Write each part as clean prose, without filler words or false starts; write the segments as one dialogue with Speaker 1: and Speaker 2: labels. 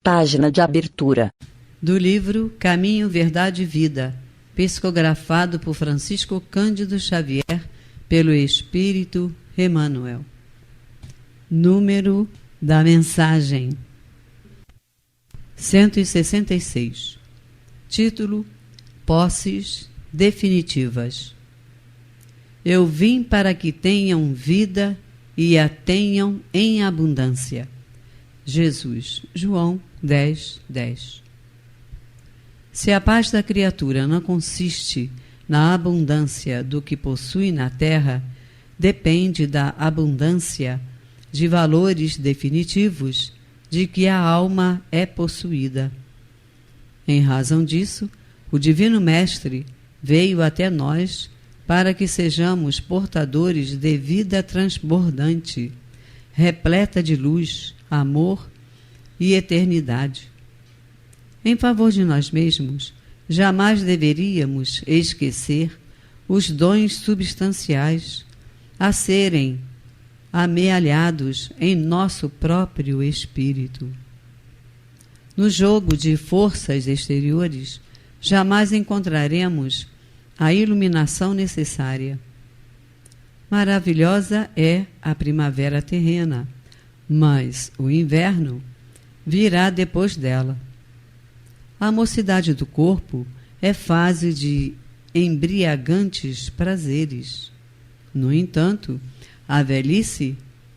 Speaker 1: Página de abertura.
Speaker 2: Do livro Caminho, Verdade e Vida, psicografado por Francisco Cândido Xavier, pelo Espírito Emmanuel. Número da mensagem 166. Título: Posses definitivas. Eu vim para que tenham vida e a tenham em abundância. Jesus, João 10, 10. Se a paz da criatura não consiste na abundância do que possui na terra, depende da abundância de valores definitivos de que a alma é possuída. Em razão disso, o Divino Mestre veio até nós para que sejamos portadores de vida transbordante, repleta de luz, amor e eternidade. Em favor de nós mesmos, jamais deveríamos esquecer os dons substanciais a serem amealhados em nosso próprio espírito. No jogo de forças exteriores, jamais encontraremos a iluminação necessária. Maravilhosa é a primavera terrena, mas o inverno virá depois dela. A mocidade do corpo é fase de embriagantes prazeres. No entanto, a velhice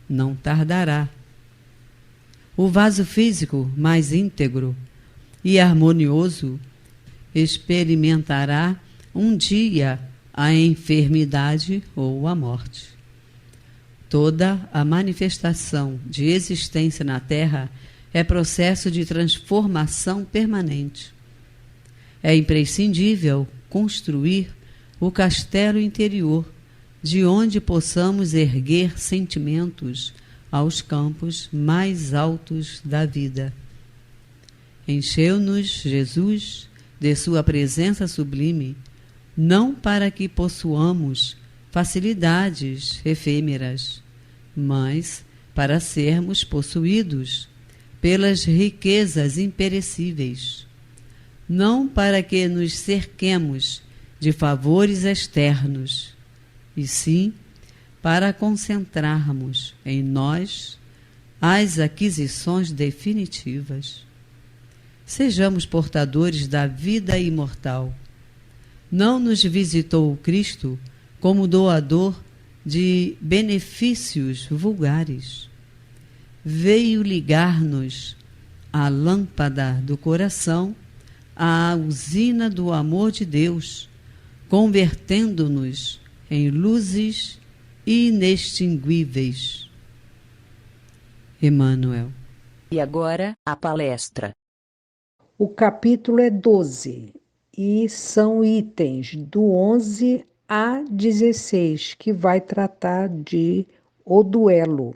Speaker 2: não tardará. O vaso físico mais íntegro e harmonioso experimentará um dia a enfermidade ou a morte. Toda a manifestação de existência na Terra é processo de transformação permanente. É imprescindível construir o castelo interior, de onde possamos erguer sentimentos aos campos mais altos da vida. Encheu-nos Jesus de sua presença sublime, não para que possuamos facilidades efêmeras, mas para sermos possuídos pelas riquezas imperecíveis, não para que nos cerquemos de favores externos, e sim para concentrarmos em nós as aquisições definitivas. Sejamos portadores da vida imortal. Não nos visitou o Cristo como doador de benefícios vulgares. Veio ligar-nos à lâmpada do coração, à usina do amor de Deus, convertendo-nos em luzes inextinguíveis. Emmanuel.
Speaker 1: E agora, a palestra.
Speaker 3: O capítulo é 12 e são itens do 11 a 16, que vai tratar de o duelo.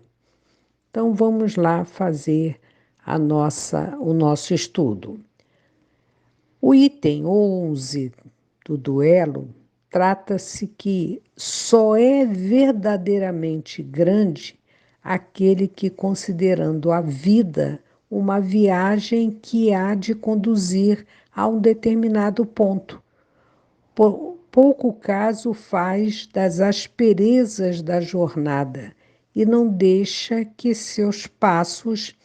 Speaker 3: Então vamos lá fazer o nosso estudo. O item 11 do duelo trata-se que só é verdadeiramente grande aquele que, considerando a vida uma viagem que há de conduzir a um determinado ponto, pouco caso faz das asperezas da jornada e não deixa que seus passos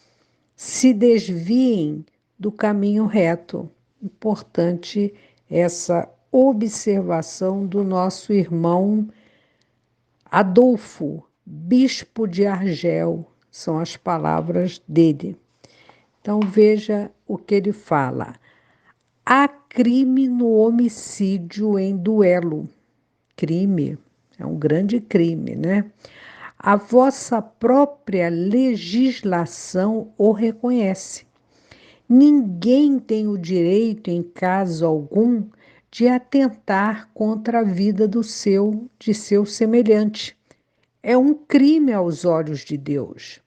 Speaker 3: se desviem do caminho reto. Importante essa observação do nosso irmão Adolfo, bispo de Argel, são as palavras dele. Então veja o que ele fala. Há crime no homicídio em duelo. Crime, é um grande crime, né? A vossa própria legislação o reconhece. Ninguém tem o direito, em caso algum, de atentar contra a vida de seu semelhante. É um crime aos olhos de Deus.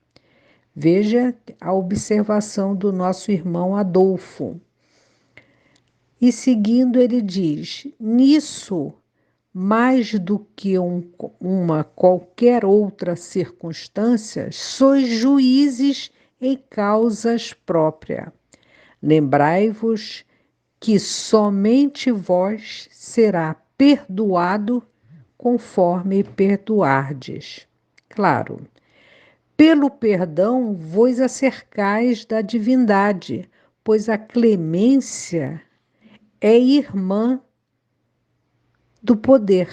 Speaker 3: Veja a observação do nosso irmão Adolfo. E seguindo ele diz, nisso, mais do que uma qualquer outra circunstância, sois juízes em causas próprias. Lembrai-vos que somente vós será perdoado conforme perdoardes. Claro, pelo perdão vos acercais da divindade, pois a clemência é irmã do poder.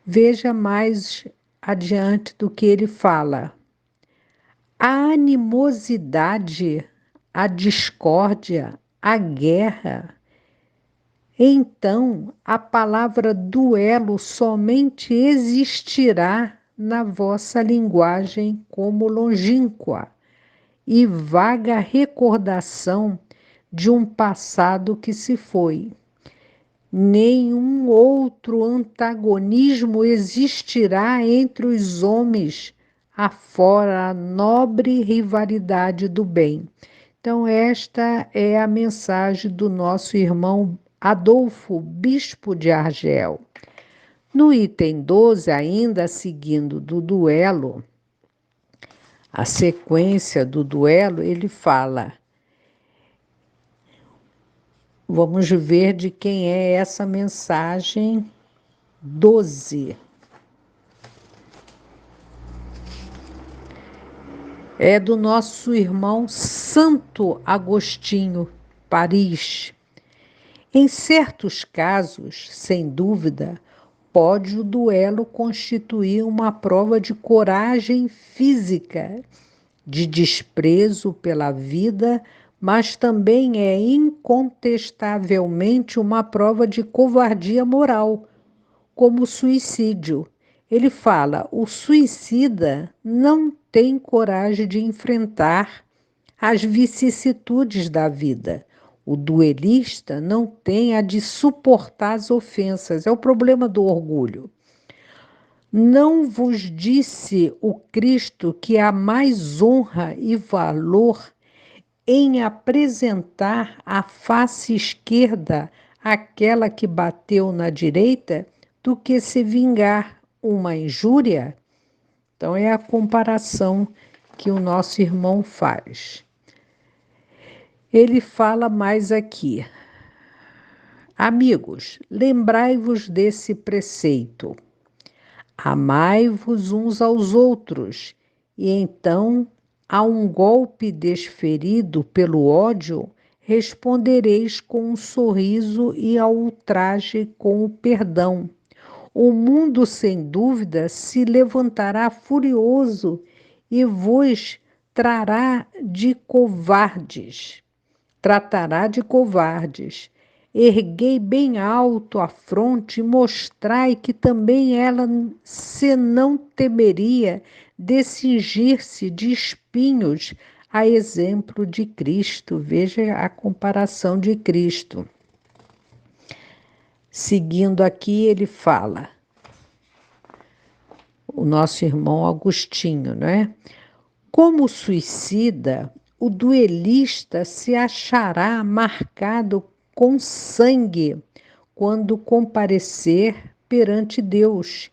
Speaker 3: Veja mais adiante do que ele fala. A animosidade, a discórdia, a guerra. Então, a palavra duelo somente existirá na vossa linguagem como longínqua e vaga recordação de um passado que se foi. Nenhum outro antagonismo existirá entre os homens afora a nobre rivalidade do bem. Então, esta é a mensagem do nosso irmão Adolfo, bispo de Argel. No item 12, ainda seguindo do duelo, a sequência do duelo, ele fala. Vamos ver de quem é essa mensagem 12. É do nosso irmão Santo Agostinho, Paris. Em certos casos, sem dúvida, pode o duelo constituir uma prova de coragem física, de desprezo pela vida, mas também é incontestavelmente uma prova de covardia moral, como o suicídio. Ele fala, o suicida não tem coragem de enfrentar as vicissitudes da vida. O duelista não tem a de suportar as ofensas. É o problema do orgulho. Não vos disse o Cristo que há mais honra e valor em apresentar a face esquerda àquela que bateu na direita do que se vingar uma injúria? Então, é a comparação que o nosso irmão faz. Ele fala mais aqui. Amigos, lembrai-vos desse preceito. Amai-vos uns aos outros, e então, a um golpe desferido pelo ódio, respondereis com um sorriso e ao ultraje com o perdão. O mundo, sem dúvida, se levantará furioso e vos tratará de covardes. Erguei bem alto a fronte e mostrai que também ela se não temeria de cingir-se de espinhos, a exemplo de Cristo. Veja a comparação de Cristo. Seguindo aqui, ele fala, o nosso irmão Agostinho, né? Como suicida, o duelista se achará marcado com sangue quando comparecer perante Deus,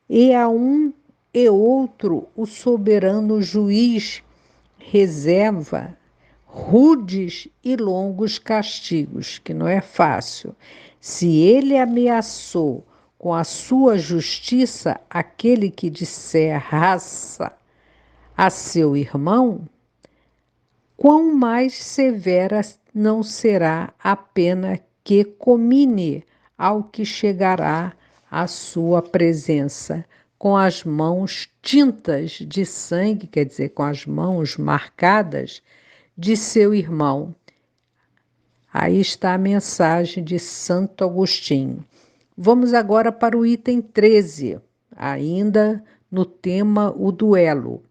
Speaker 3: e a um e outro o soberano juiz reserva rudes e longos castigos, que não é fácil. Se ele ameaçou com a sua justiça aquele que disser raça a seu irmão, quão mais severa não será a pena que comine ao que chegará à sua presença com as mãos tintas de sangue, quer dizer, com as mãos marcadas de seu irmão. Aí está a mensagem de Santo Agostinho. Vamos agora para o item 13, ainda no tema o duelo.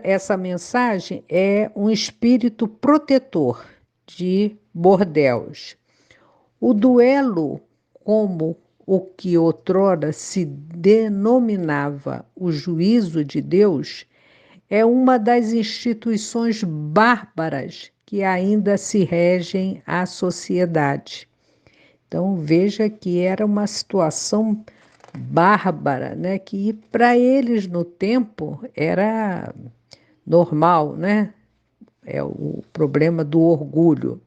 Speaker 3: Essa mensagem é um espírito protetor de Bordeaux. O duelo, como o que outrora se denominava o juízo de Deus, é uma das instituições bárbaras que ainda se regem à sociedade. Então, veja que era uma situação bárbara, né? Que para eles no tempo era normal, né? é o problema do orgulho.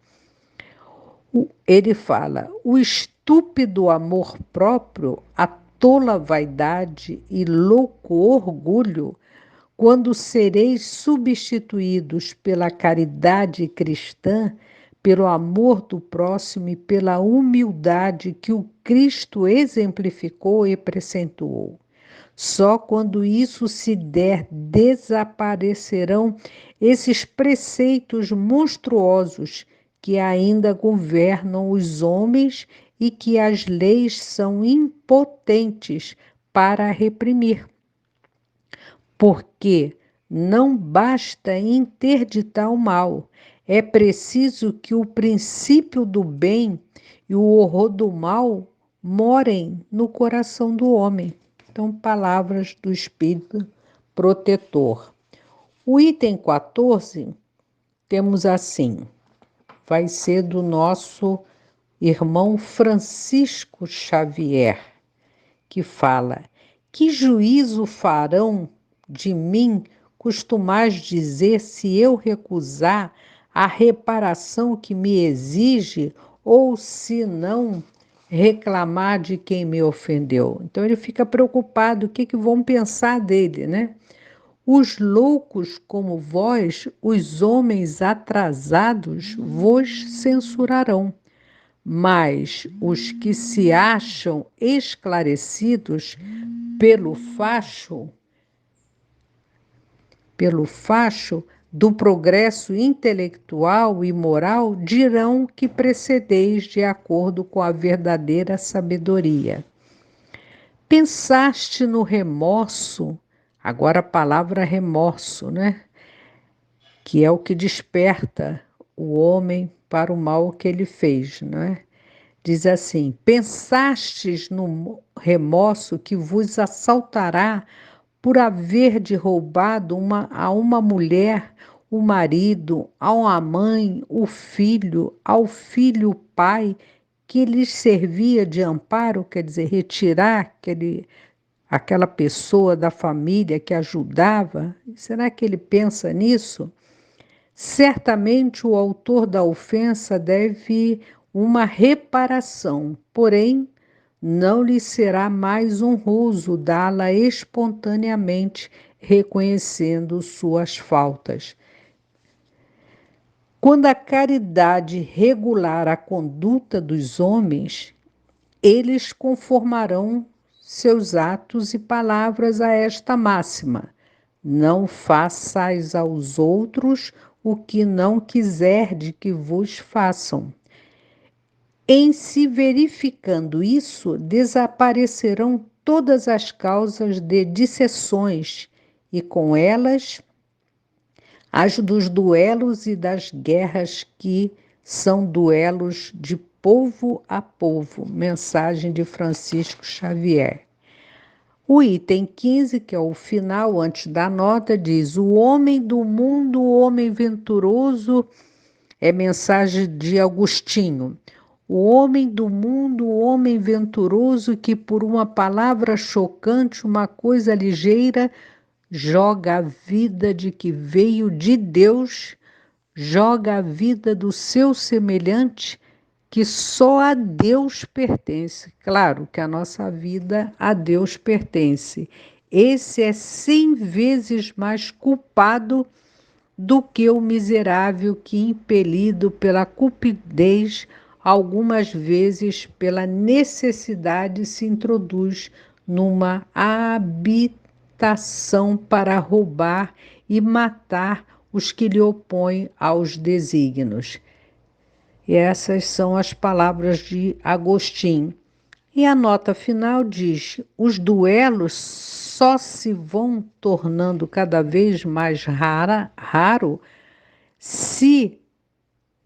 Speaker 3: Ele fala: o estúpido amor próprio, a tola vaidade e louco orgulho, quando sereis substituídos pela caridade cristã, pelo amor do próximo e pela humildade que o Cristo exemplificou e presenteou. Só quando isso se der, desaparecerão esses preceitos monstruosos que ainda governam os homens e que as leis são impotentes para reprimir. Porque não basta interditar o mal, é preciso que o princípio do bem e o horror do mal morem no coração do homem. Então, palavras do Espírito protetor. O item 14, temos assim, vai ser do nosso irmão Francisco Xavier, que fala: que juízo farão de mim, costumais dizer, se eu recusar a reparação que me exige, ou se não reclamar de quem me ofendeu? Então ele fica preocupado, o que vão pensar dele, né? Os loucos como vós, os homens atrasados, vos censurarão, mas os que se acham esclarecidos pelo facho do progresso intelectual e moral, dirão que precedeis de acordo com a verdadeira sabedoria. Pensaste no remorso, agora a palavra remorso, né? Que é o que desperta o homem para o mal que ele fez, né? Diz assim: pensastes no remorso que vos assaltará por haver de roubado a uma mulher, o marido, a uma mãe, o filho, ao filho o pai, que lhes servia de amparo, quer dizer, retirar aquela pessoa da família que ajudava? Será que ele pensa nisso? Certamente o autor da ofensa deve uma reparação, porém, não lhe será mais honroso dá-la espontaneamente, reconhecendo suas faltas. Quando a caridade regular a conduta dos homens, eles conformarão seus atos e palavras a esta máxima: não façais aos outros o que não quiserdes que vos façam. Em se verificando isso, desaparecerão todas as causas de disseções e com elas as dos duelos e das guerras, que são duelos de povo a povo. Mensagem de Francisco Xavier. O item 15, que é o final antes da nota, diz: o homem do mundo, o homem venturoso, é mensagem de Agostinho. O homem do mundo, o homem venturoso, que por uma palavra chocante, uma coisa ligeira, joga a vida de que veio de Deus, joga a vida do seu semelhante, que só a Deus pertence. Claro que a nossa vida a Deus pertence. Esse é 100 vezes mais culpado do que o miserável que, impelido pela cupidez, algumas vezes pela necessidade, se introduz numa habitação para roubar e matar os que lhe opõem aos desígnios. E essas são as palavras de Agostinho. E a nota final diz: os duelos só se vão tornando cada vez mais raro se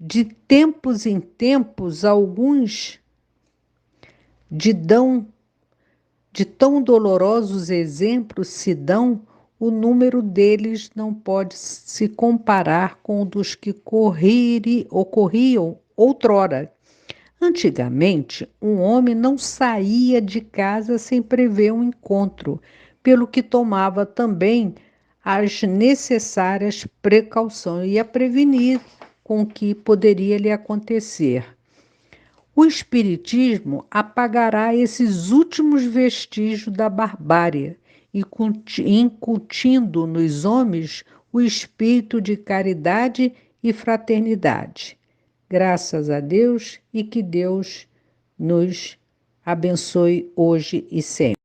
Speaker 3: de tempos em tempos alguns de tão dolorosos exemplos se dão, o número deles não pode se comparar com o dos que ocorriam outrora. Antigamente, um homem não saía de casa sem prever um encontro, pelo que tomava também as necessárias precauções e a prevenir com o que poderia lhe acontecer. O Espiritismo apagará esses últimos vestígios da barbárie e incutindo nos homens o espírito de caridade e fraternidade. Graças a Deus e que Deus nos abençoe hoje e sempre.